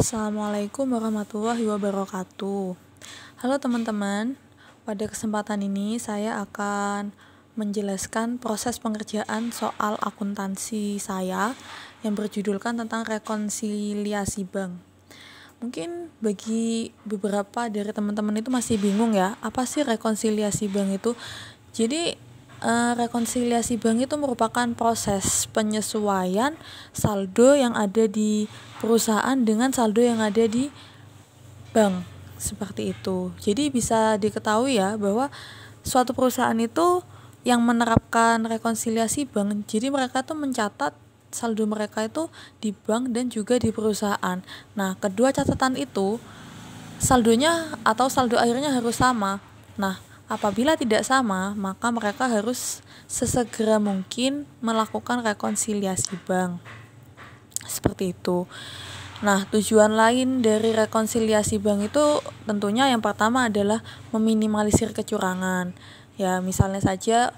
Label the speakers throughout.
Speaker 1: Assalamualaikum warahmatullahi wabarakatuh. Halo teman-teman, pada kesempatan ini saya akan menjelaskan proses pengerjaan soal akuntansi saya yang berjudulkan tentang rekonsiliasi bank. Mungkin bagi beberapa dari teman-teman itu masih bingung ya, apa sih rekonsiliasi bank itu? Jadi rekonsiliasi bank itu merupakan proses penyesuaian saldo yang ada di perusahaan dengan saldo yang ada di bank, seperti itu. Jadi bisa diketahui ya bahwa suatu perusahaan itu yang menerapkan rekonsiliasi bank, jadi mereka tuh mencatat saldo mereka itu di bank dan juga di perusahaan. Nah, kedua catatan itu saldonya atau saldo akhirnya harus sama. Nah, apabila tidak sama, maka mereka harus sesegera mungkin melakukan rekonsiliasi bank. Seperti itu. Nah, tujuan lain dari rekonsiliasi bank itu tentunya yang pertama adalah meminimalisir kecurangan. Ya, misalnya saja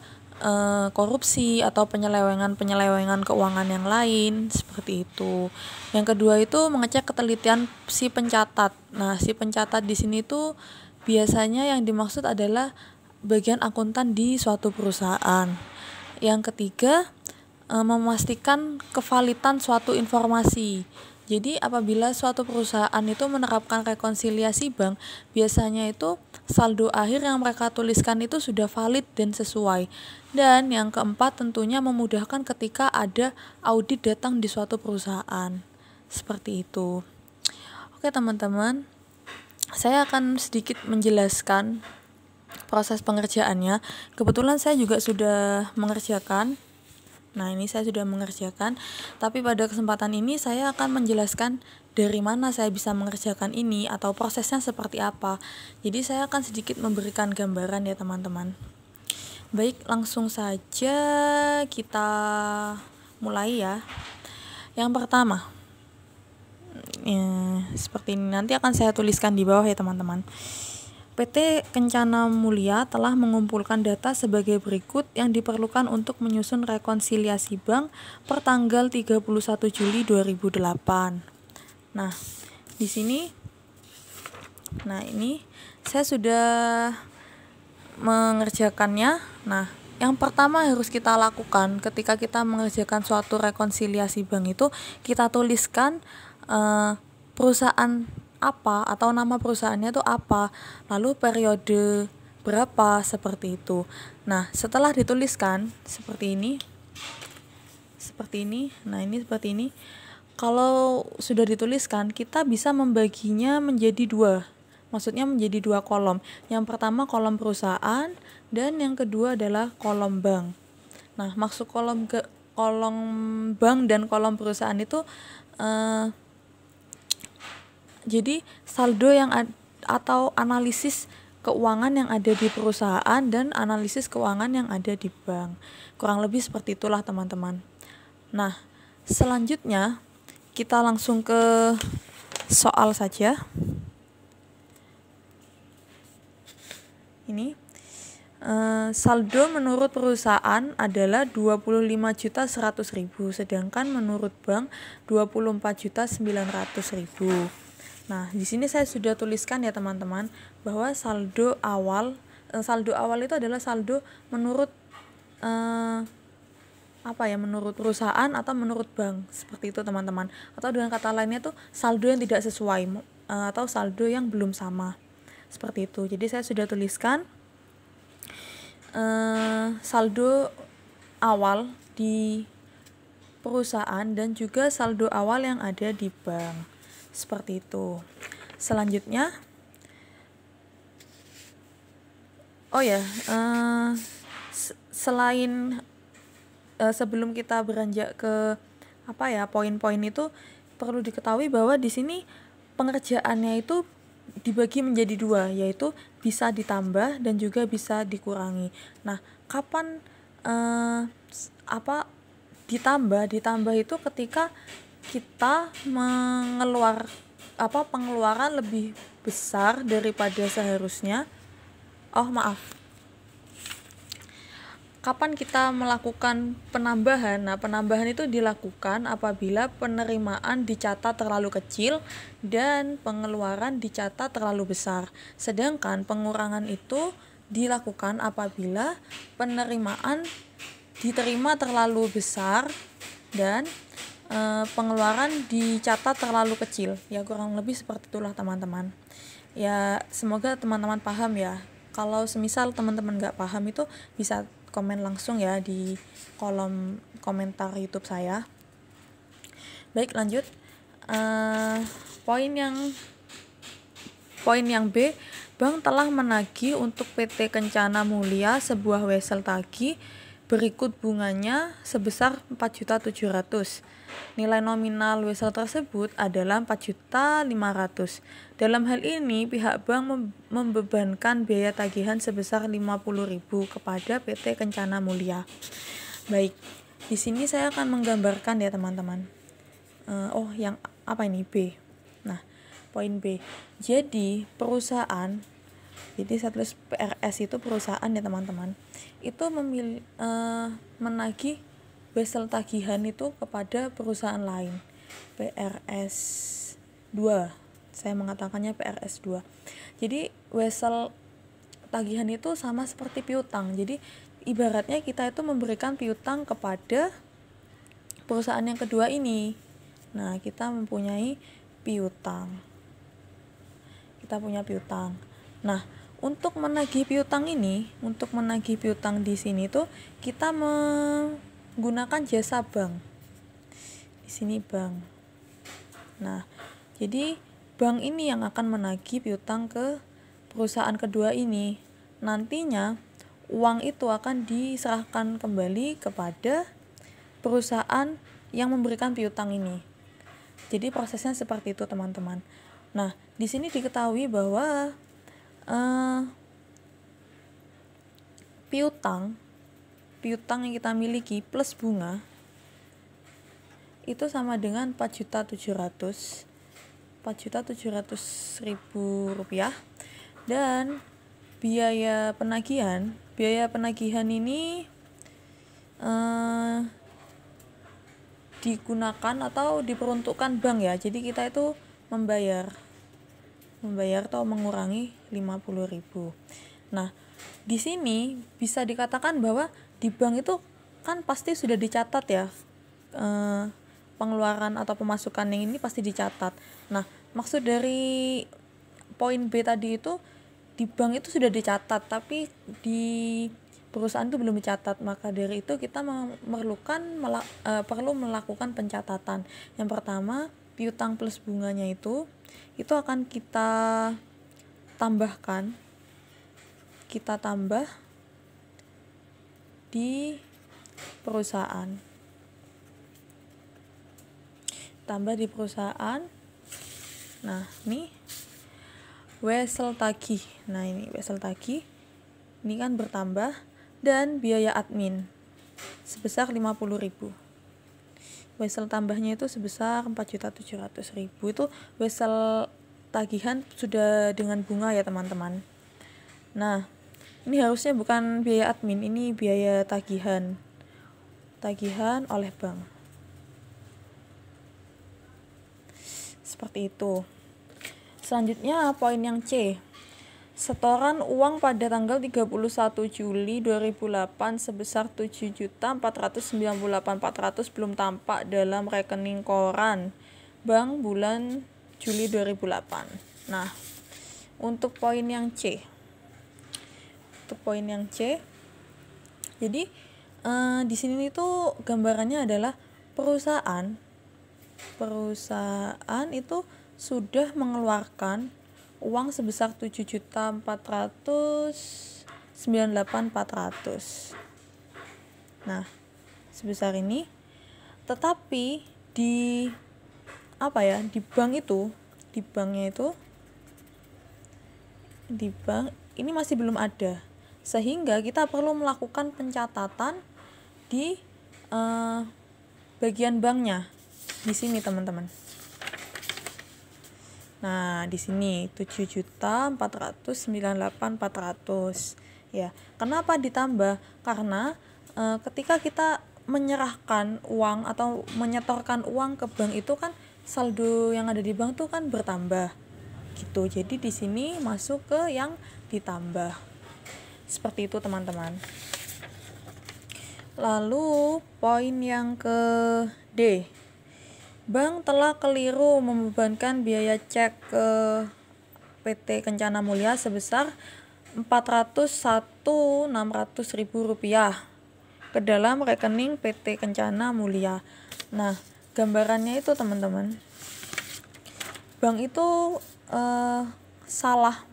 Speaker 1: korupsi atau penyelewengan keuangan yang lain, seperti itu. Yang kedua itu mengecek ketelitian si pencatat. Nah, si pencatat di sini tuh biasanya yang dimaksud adalah bagian akuntan di suatu perusahaan. Yang ketiga, memastikan kevalitan suatu informasi. Jadi apabila suatu perusahaan itu menerapkan rekonsiliasi bank, biasanya itu saldo akhir yang mereka tuliskan itu sudah valid dan sesuai. Dan yang keempat tentunya memudahkan ketika ada audit datang di suatu perusahaan. Seperti itu. Oke teman-teman, saya akan sedikit menjelaskan proses pengerjaannya. Kebetulan saya juga sudah mengerjakan. Nah, ini saya sudah mengerjakan, tapi pada kesempatan ini saya akan menjelaskan dari mana saya bisa mengerjakan ini atau prosesnya seperti apa. Jadi saya akan sedikit memberikan gambaran ya teman-teman. Baik, langsung saja kita mulai ya. Yang pertama, seperti ini, nanti akan saya tuliskan di bawah ya teman-teman. PT Kencana Mulia telah mengumpulkan data sebagai berikut yang diperlukan untuk menyusun rekonsiliasi bank per tanggal 31 Juli 2008. Nah, di sini ini saya sudah mengerjakannya. Nah, yang pertama harus kita lakukan ketika kita mengerjakan suatu rekonsiliasi bank itu kita tuliskan perusahaan apa atau nama perusahaannya itu apa, lalu periode berapa, seperti itu. Nah, setelah dituliskan seperti ini. Nah, ini seperti ini. Kalau sudah dituliskan, kita bisa membaginya menjadi dua. Maksudnya menjadi dua kolom. Yang pertama kolom perusahaan dan yang kedua adalah kolom bank. Nah, maksud kolom bank dan kolom perusahaan itu jadi saldo yang atau analisis keuangan yang ada di perusahaan dan analisis keuangan yang ada di bank. Kurang lebih seperti itulah teman-teman. Nah, selanjutnya kita langsung ke soal saja. Ini saldo menurut perusahaan adalah 25.100.000, sedangkan menurut bank 24.900.000. Nah, di sini saya sudah tuliskan ya teman-teman bahwa saldo awal itu adalah saldo menurut menurut perusahaan atau menurut bank, seperti itu teman-teman. Atau dengan kata lainnya tuh saldo yang tidak sesuai atau saldo yang belum sama. Seperti itu. Jadi saya sudah tuliskan saldo awal di perusahaan dan juga saldo awal yang ada di bank. Seperti itu. Selanjutnya, selain sebelum kita beranjak ke poin-poin itu, perlu diketahui bahwa di sini pengerjaannya itu dibagi menjadi dua, yaitu bisa ditambah dan juga bisa dikurangi. Nah, kapan ditambah itu ketika kita pengeluaran lebih besar daripada seharusnya. kapan kita melakukan penambahan? Nah, penambahan itu dilakukan apabila penerimaan dicatat terlalu kecil dan pengeluaran dicatat terlalu besar. Sedangkan pengurangan itu dilakukan apabila penerimaan diterima terlalu besar dan pengeluaran dicatat terlalu kecil. Ya, kurang lebih seperti itulah teman-teman. Ya, semoga teman-teman paham ya. Kalau semisal teman-teman nggak paham itu bisa komen langsung ya di kolom komentar YouTube saya. Baik, lanjut. Poin yang B, bank telah menagih untuk PT Kencana Mulia sebuah wesel tagih berikut bunganya sebesar 4.700.000. Nilai nominal wesel tersebut adalah 4.500.000. Dalam hal ini pihak bank membebankan biaya tagihan sebesar 50.000 kepada PT Kencana Mulia. Baik, di sini saya akan menggambarkan ya teman-teman. Yang apa ini? B. Nah, poin B. Jadi perusahaan, jadi saya tulis PRS itu perusahaan ya teman-teman, itu menagih wesel tagihan itu kepada perusahaan lain. PRS 2, saya mengatakannya PRS 2. Jadi wesel tagihan itu sama seperti piutang. Jadi ibaratnya kita itu memberikan piutang kepada perusahaan yang kedua ini. Nah, kita mempunyai piutang. Kita punya piutang. Nah, untuk menagih piutang di sini tuh kita menggunakan jasa bank. Di sini bank. Nah, jadi bank ini yang akan menagih piutang ke perusahaan kedua ini. Nantinya uang itu akan diserahkan kembali kepada perusahaan yang memberikan piutang ini. Jadi prosesnya seperti itu teman-teman. Nah, di sini diketahui bahwa piutang yang kita miliki plus bunga itu sama dengan 4.700.000 rupiah, dan biaya penagihan ini digunakan atau diperuntukkan bank ya. Jadi kita itu membayar atau mengurangi 50.000. Nah, di sini bisa dikatakan bahwa di bank itu kan pasti sudah dicatat ya, pengeluaran atau pemasukan yang ini pasti dicatat. Nah, maksud dari poin B tadi itu di bank itu sudah dicatat, tapi di perusahaan itu belum dicatat. Maka dari itu kita perlu melakukan pencatatan. Yang pertama, piutang plus bunganya itu akan kita tambah di perusahaan. Nah, ini wesel tagih. Nah, ini wesel tagih. Ini kan bertambah, dan biaya admin sebesar 50.000. Wesel tambahnya itu sebesar 4.700.000. Itu wesel tagihan sudah dengan bunga ya teman-teman. Nah, ini harusnya bukan biaya admin, ini biaya tagihan oleh bank. Seperti itu. Selanjutnya poin yang C. Setoran uang pada tanggal 31 Juli 2008 sebesar 7.498.400 belum tampak dalam rekening koran bank bulan Juli 2008. Nah, untuk poin yang C. Jadi di sini tuh gambarannya adalah perusahaan itu sudah mengeluarkan uang sebesar 7.498.400. Nah, sebesar ini. Tetapi di bank ini masih belum ada. Sehingga kita perlu melakukan pencatatan di bagian banknya. Di sini, teman-teman. Nah, di sini 7.498.400. Ya, kenapa ditambah? Karena ketika kita menyerahkan uang atau menyetorkan uang ke bank itu kan saldo yang ada di bank tuh kan bertambah gitu. Jadi di sini masuk ke yang ditambah. Seperti itu teman-teman. Lalu poin yang ke D. Bank telah keliru membebankan biaya cek ke PT Kencana Mulia sebesar Rp401.600.000 ke dalam rekening PT Kencana Mulia. Nah, gambarannya itu teman-teman, bank itu salah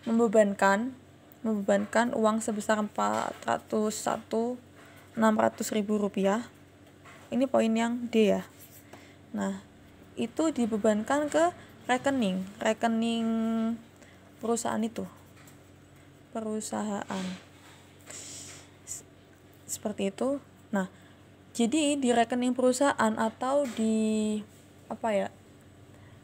Speaker 1: membebankan uang sebesar Rp401.600.000. Ini poin yang D ya. Nah, itu dibebankan ke rekening perusahaan itu. Seperti itu. Nah, jadi di rekening perusahaan atau di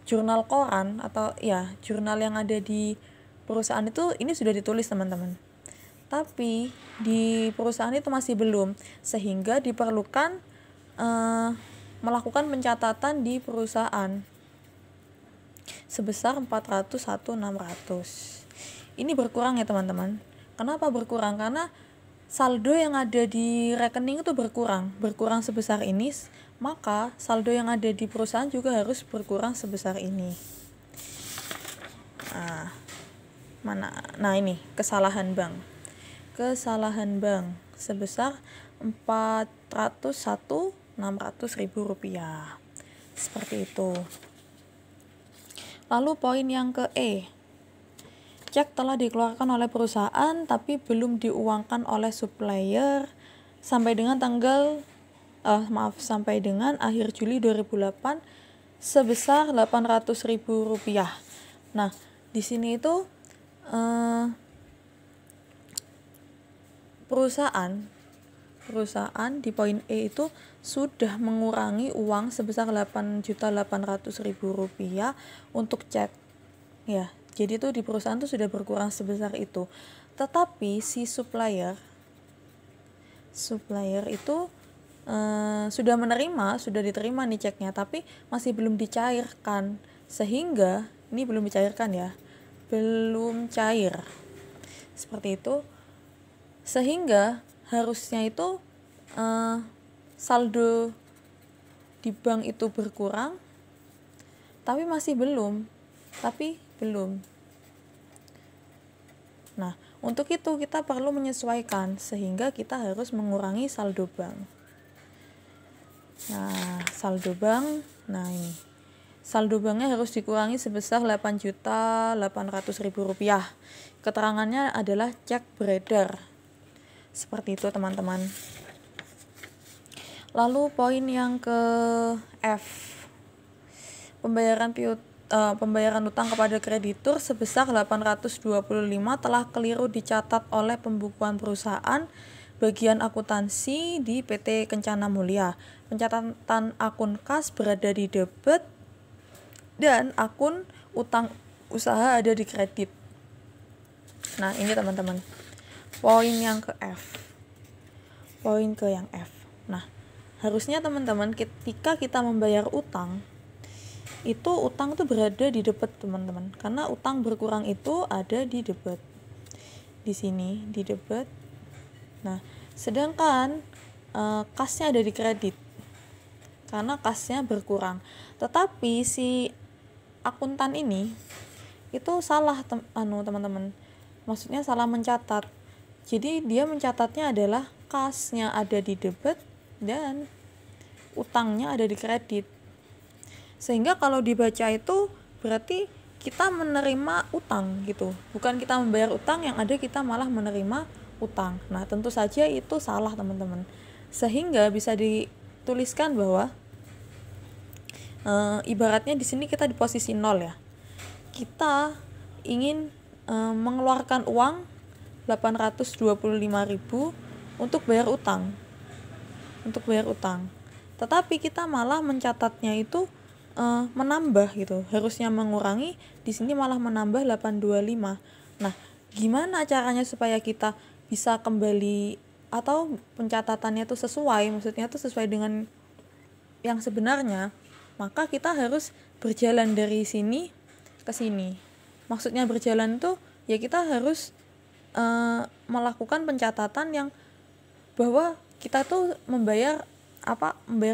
Speaker 1: jurnal koran atau jurnal yang ada di perusahaan itu ini sudah ditulis teman-teman. Tapi di perusahaan itu masih belum, sehingga diperlukan melakukan pencatatan di perusahaan sebesar 401.600. Ini berkurang ya teman-teman. Kenapa berkurang? Karena saldo yang ada di rekening itu berkurang sebesar ini, maka saldo yang ada di perusahaan juga harus berkurang sebesar ini. Nah ini kesalahan bank sebesar Rp401.600.000. Seperti itu. Lalu poin yang ke E. Cek telah dikeluarkan oleh perusahaan tapi belum diuangkan oleh supplier sampai dengan akhir Juli 2008 sebesar Rp800.000. Nah, di sini itu perusahaan di poin E itu sudah mengurangi uang sebesar Rp8.800.000 untuk cek. Ya, jadi itu di perusahaan itu sudah berkurang sebesar itu. Tetapi si supplier itu sudah diterima nih ceknya, tapi masih belum dicairkan. Sehingga ini belum dicairkan ya. Belum cair. Seperti itu. Sehingga harusnya itu saldo di bank itu berkurang, tapi belum. Nah, untuk itu kita perlu menyesuaikan sehingga kita harus mengurangi saldo bank. Nah, saldo bank, ini. Saldo banknya harus dikurangi sebesar Rp8.800.000. Keterangannya adalah cek beredar. Seperti itu teman-teman. Lalu poin yang ke F. Pembayaran utang kepada kreditur sebesar 825 telah keliru dicatat oleh pembukuan perusahaan bagian akuntansi di PT Kencana Mulia. Pencatatan akun kas berada di debit dan akun utang usaha ada di kredit. Nah, ini teman-teman. Poin yang ke F. Nah, harusnya teman-teman ketika kita membayar utang, itu utang tuh berada di debit teman-teman. Karena utang berkurang itu ada di debit. Di sini di debit. Nah, sedangkan kasnya ada di kredit. Karena kasnya berkurang. Tetapi si akuntan ini itu salah teman-teman. Maksudnya salah mencatat. Jadi dia mencatatnya adalah kasnya ada di debit dan utangnya ada di kredit. Sehingga kalau dibaca itu berarti kita menerima utang gitu. Bukan kita membayar utang, yang ada kita malah menerima utang. Nah, tentu saja itu salah teman-teman. Sehingga bisa dituliskan bahwa ibaratnya di sini kita di posisi 0 ya. Kita ingin mengeluarkan uang 825.000 untuk bayar utang. Tetapi kita malah mencatatnya itu menambah gitu. Harusnya mengurangi, di sini malah menambah 825. Nah, gimana caranya supaya kita bisa kembali atau pencatatannya itu sesuai, maksudnya itu sesuai dengan yang sebenarnya, maka kita harus berjalan dari sini ke sini. Maksudnya berjalan tuh ya kita harus melakukan pencatatan yang bahwa kita tuh membayar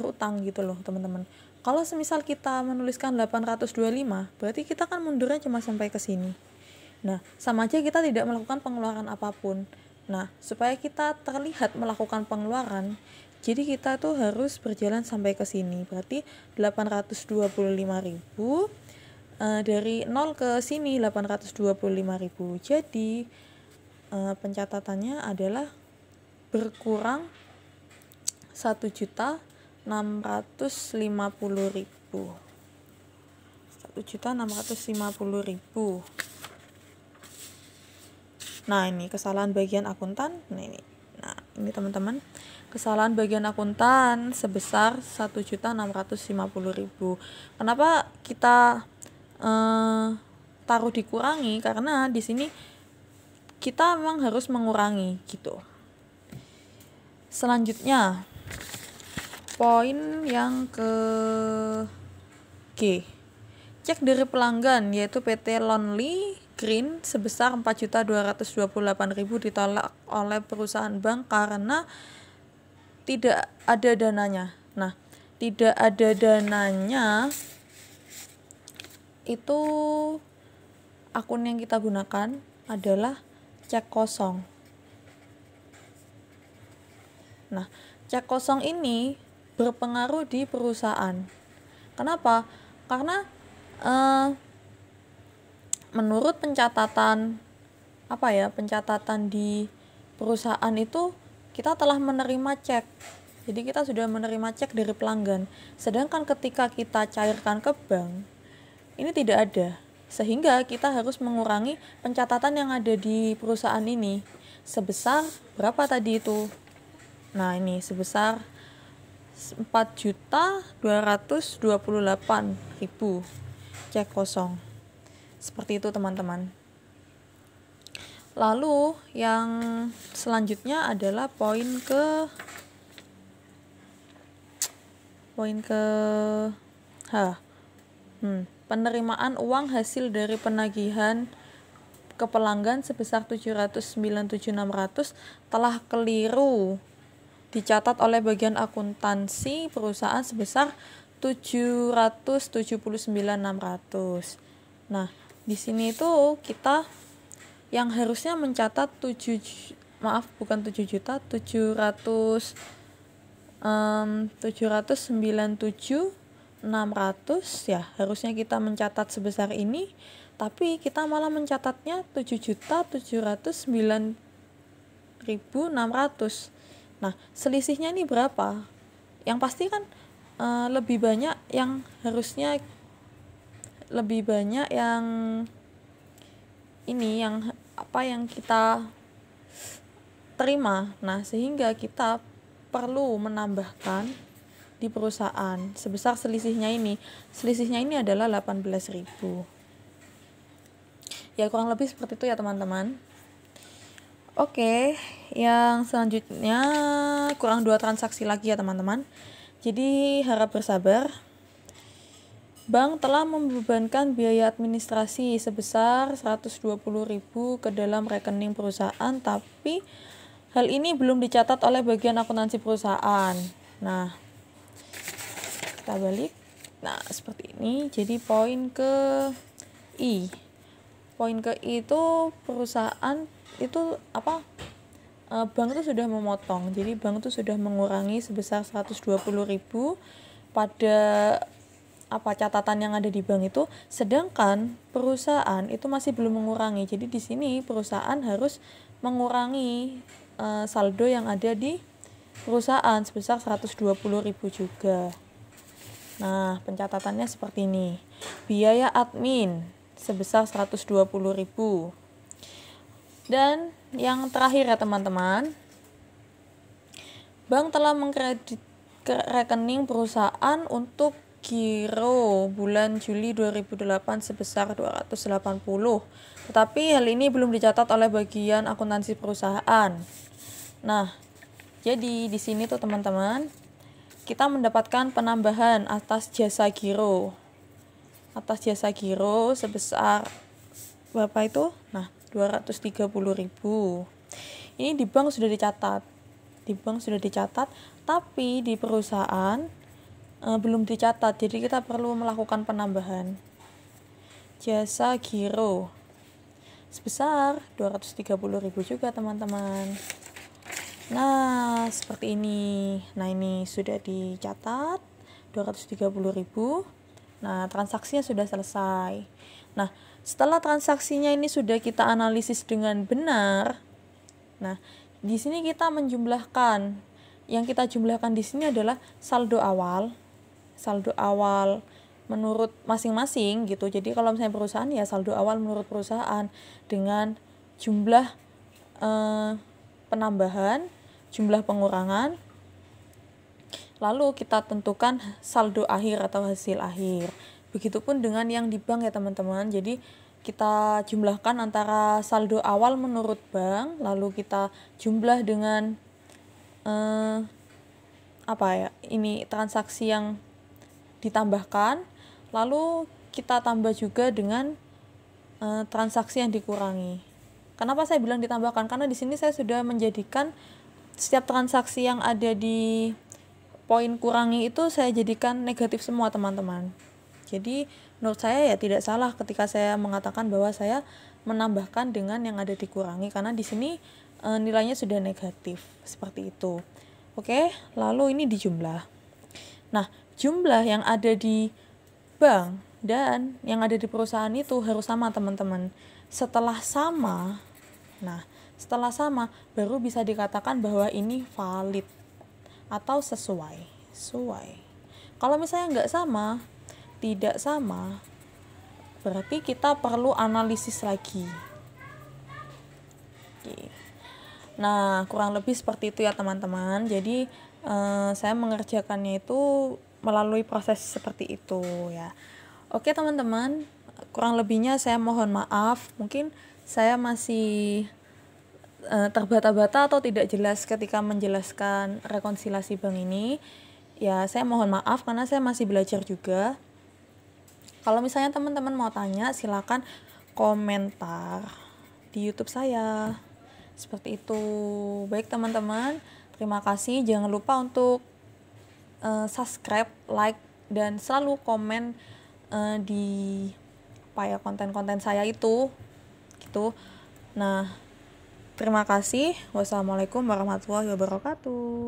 Speaker 1: utang gitu loh teman-teman. Kalau semisal kita menuliskan 825, berarti kita kan mundurnya cuma sampai ke sini. Nah, sama aja kita tidak melakukan pengeluaran apapun. Nah, supaya kita terlihat melakukan pengeluaran, jadi kita tuh harus berjalan sampai ke sini. Berarti 825.000 dari 0 ke sini 825.000. Jadi pencatatannya adalah berkurang 1.650.000. 1.650.000. Nah, ini kesalahan bagian akuntan. Nah, ini teman-teman. Kesalahan bagian akuntan sebesar 1.650.000. Kenapa kita taruh dikurangi? Karena di sini kita memang harus mengurangi gitu. Selanjutnya, poin yang ke G. Cek dari pelanggan yaitu PT Lonely Green sebesar 4.228.000 ditolak oleh perusahaan bank karena tidak ada dananya. Nah, tidak ada dananya itu akun yang kita gunakan adalah cek kosong. Nah, cek kosong ini berpengaruh di perusahaan. Kenapa? Karena menurut pencatatan di perusahaan itu kita telah menerima cek. Jadi kita sudah menerima cek dari pelanggan. Sedangkan ketika kita cairkan ke bank, ini tidak ada. Sehingga kita harus mengurangi pencatatan yang ada di perusahaan ini. Sebesar berapa tadi itu? Nah, ini sebesar 4.228.000 cek kosong. Seperti itu teman-teman. Lalu yang selanjutnya adalah poin ke H. Penerimaan uang hasil dari penagihan ke pelanggan sebesar 797.600 telah keliru dicatat oleh bagian akuntansi perusahaan sebesar 779.600. Nah, di sini itu kita yang harusnya mencatat 797.600 ya, harusnya kita mencatat sebesar ini, tapi kita malah mencatatnya 7.709.600. Nah, selisihnya ini berapa? Yang pasti kan lebih banyak yang harusnya lebih banyak yang ini yang kita terima. Nah, sehingga kita perlu menambahkan di perusahaan sebesar selisihnya ini. Selisihnya ini adalah 18.000. Ya, kurang lebih seperti itu ya, teman-teman. Oke, yang selanjutnya kurang 2 transaksi lagi ya, teman-teman. Jadi, harap bersabar. Bank telah membebankan biaya administrasi sebesar 120.000 ke dalam rekening perusahaan, tapi hal ini belum dicatat oleh bagian akuntansi perusahaan. Nah, kita balik. Nah, seperti ini. Jadi poin ke I. Poin ke I itu perusahaan itu bank itu sudah memotong. Jadi bank itu sudah mengurangi sebesar 120.000 pada catatan yang ada di bank itu, sedangkan perusahaan itu masih belum mengurangi. Jadi di sini perusahaan harus mengurangi saldo yang ada di perusahaan sebesar 120.000 juga. Nah, pencatatannya seperti ini. Biaya admin sebesar 120.000. Dan yang terakhir ya, teman-teman. Bank telah mengkredit ke rekening perusahaan untuk giro bulan Juli 2008 sebesar 280. Tetapi hal ini belum dicatat oleh bagian akuntansi perusahaan. Nah, jadi di sini tuh teman-teman, kita mendapatkan penambahan atas jasa giro. Atas jasa giro sebesar berapa itu? Nah, 230.000. Ini di bank sudah dicatat. Di bank sudah dicatat, tapi di perusahaan belum dicatat. Jadi kita perlu melakukan penambahan. Jasa giro sebesar 230.000 juga, teman-teman. Nah, seperti ini. Nah, ini sudah dicatat 230.000. Nah, transaksinya sudah selesai. Nah, setelah transaksinya ini sudah kita analisis dengan benar. Nah, di sini kita menjumlahkan. Yang kita jumlahkan di sini adalah saldo awal. Saldo awal menurut masing-masing gitu. Jadi kalau misalnya perusahaan ya saldo awal menurut perusahaan dengan jumlah penambahan, jumlah pengurangan. Lalu kita tentukan saldo akhir atau hasil akhir. Begitupun dengan yang di bank ya teman-teman. Jadi kita jumlahkan antara saldo awal menurut bank, lalu kita jumlah dengan ini transaksi yang ditambahkan, lalu kita tambah juga dengan transaksi yang dikurangi. Kenapa saya bilang ditambahkan? Karena di sini saya sudah menjadikan setiap transaksi yang ada di poin kurangi itu saya jadikan negatif semua, teman-teman. Jadi menurut saya ya tidak salah ketika saya mengatakan bahwa saya menambahkan dengan yang ada dikurangi, karena di sini nilainya sudah negatif seperti itu. Oke, lalu ini dijumlah. Nah, jumlah yang ada di bank dan yang ada di perusahaan itu harus sama, teman-teman. Setelah sama baru bisa dikatakan bahwa ini valid atau sesuai. Kalau misalnya nggak sama, tidak sama, berarti kita perlu analisis lagi. Oke. Nah, kurang lebih seperti itu ya teman-teman. Jadi saya mengerjakannya itu melalui proses seperti itu ya. Oke teman-teman, kurang lebihnya saya mohon maaf. Mungkin saya masih terbata-bata atau tidak jelas ketika menjelaskan rekonsiliasi bank ini. Ya, saya mohon maaf karena saya masih belajar juga. Kalau misalnya teman-teman mau tanya, silakan komentar di YouTube saya. Seperti itu. Baik teman-teman, terima kasih. Jangan lupa untuk subscribe, like, dan selalu komen di konten-konten saya itu gitu. Nah, terima kasih. Wassalamualaikum warahmatullahi wabarakatuh.